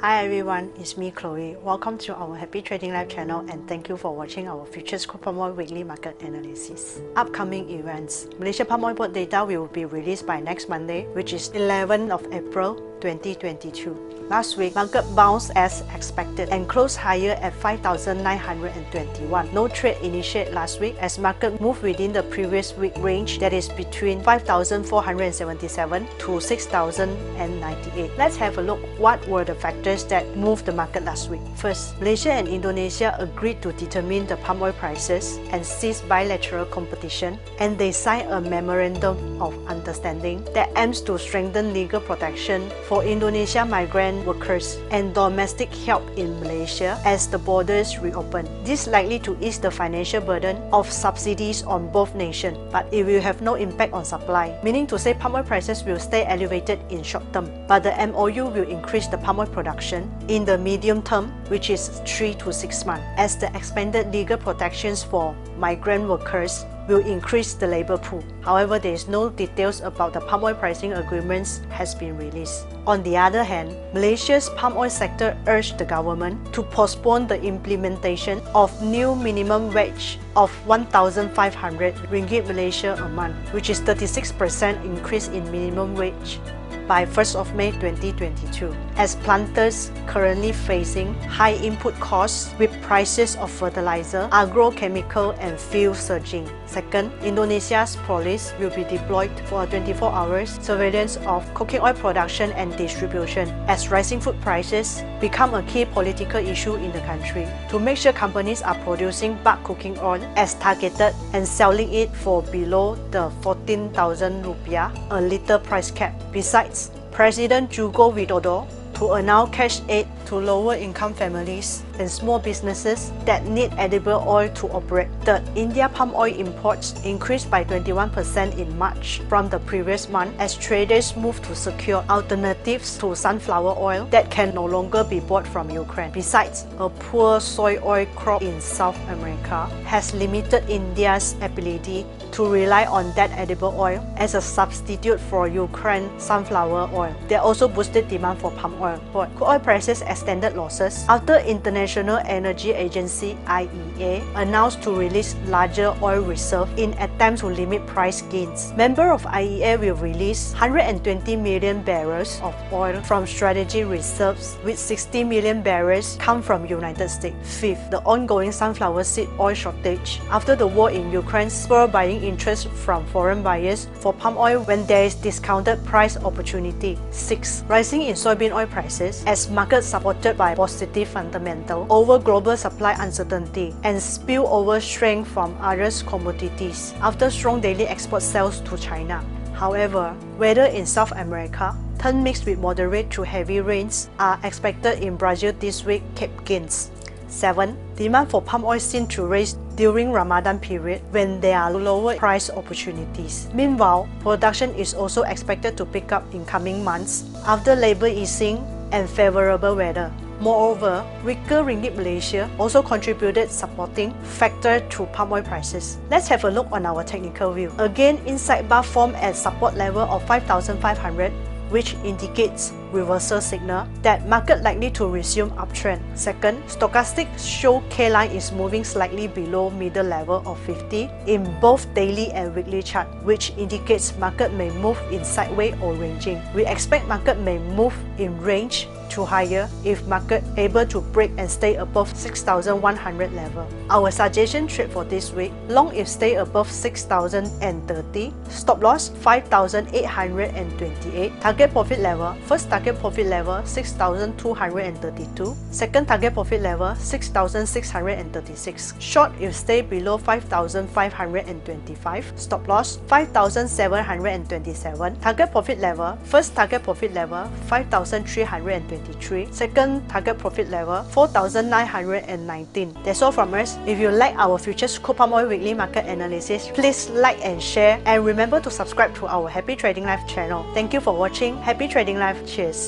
Hi everyone, it's me Chloe. Welcome to our Happy Trading Live channel and thank you for watching our futures crude palm oil weekly market analysis. Upcoming events. Malaysia palm oil board data will be released by next Monday, which is 11th of April 2022. Last week, market bounced as expected and closed higher at 5,921. No trade initiated last week as market moved within the previous week range, that is between 5,477 to 6,098. Let's have a look what were the factors that moved the market last week. First, Malaysia and Indonesia agreed to determine the palm oil prices and cease bilateral competition, and they signed a memorandum of understanding that aims to strengthen legal protection for Indonesia migrant workers and domestic help in Malaysia as the borders reopen. This is likely to ease the financial burden of subsidies on both nations, but it will have no impact on supply, meaning to say palm oil prices will stay elevated in short term, but the MOU will increase the palm oil production in the medium term, which is 3 to 6 months, as the expanded legal protections for migrant workers will increase the labor pool. However, there is no details about the palm oil pricing agreements has been released. On the other hand, Malaysia's palm oil sector urged the government to postpone the implementation of new minimum wage of 1,500 ringgit Malaysia a month, which is 36% increase in minimum wage by 1st of May 2022, as planters currently facing high input costs with prices of fertilizer, agrochemical and fuel surging. Second, Indonesia's police will be deployed for 24 hours surveillance of cooking oil production and distribution as rising food prices become a key political issue in the country, to make sure companies are producing bulk cooking oil as targeted and selling it for below the 14,000 rupiah a litre price cap. Besides, President Joko Widodo to announce cash aid to lower-income families and small businesses that need edible oil to operate. Third, India palm oil imports increased by 21% in March from the previous month as traders move to secure alternatives to sunflower oil that can no longer be bought from Ukraine. Besides, a poor soy oil crop in South America has limited India's ability to rely on that edible oil as a substitute for Ukraine sunflower oil. They also boosted demand for palm oil. But crude oil prices extended losses after International Energy Agency (IEA) announced to release larger oil reserve in attempt to limit price gains. Member of IEA will release 120 million barrels of oil from strategic reserves, with 60 million barrels come from United States. Fifth, the ongoing sunflower seed oil shortage after the war in Ukraine spurred buying interest from foreign buyers for palm oil when there is discounted price opportunity. Sixth, rising in soybean oil prices as markets supported by positive fundamental over global supply uncertainty and spillover strength from other commodities after strong daily export sales to China. However, weather in South America turned mixed with moderate to heavy rains are expected in Brazil this week, Cape gains. 7. Demand for palm oil seen to rise during Ramadan period when there are lower price opportunities. Meanwhile, production is also expected to pick up in coming months after labor easing and favorable weather. Moreover, weaker Ringgit Malaysia also contributed supporting factor to palm oil prices. Let's have a look on our technical view. Again, inside bar formed at support level of 5,500, which indicates reversal signal that market likely to resume uptrend. Second, stochastic show K-line is moving slightly below middle level of 50 in both daily and weekly chart, which indicates market may move in sideways or ranging. We expect market may move in range to higher if market able to break and stay above 6,100 level. Our suggestion trade for this week, long if stay above 6,030, stop loss 5,828, target profit level, first target profit level 6,232, second target profit level 6,636, short if stay below 5,525, stop loss 5,727, target profit level, first target profit level 5,323, second target profit level 4,919. That's all from us. If you like our futures crude palm oil weekly market analysis, please like and share, and remember to subscribe to our Happy Trading Live channel. Thank you for watching. Happy Trading Live. Cheers.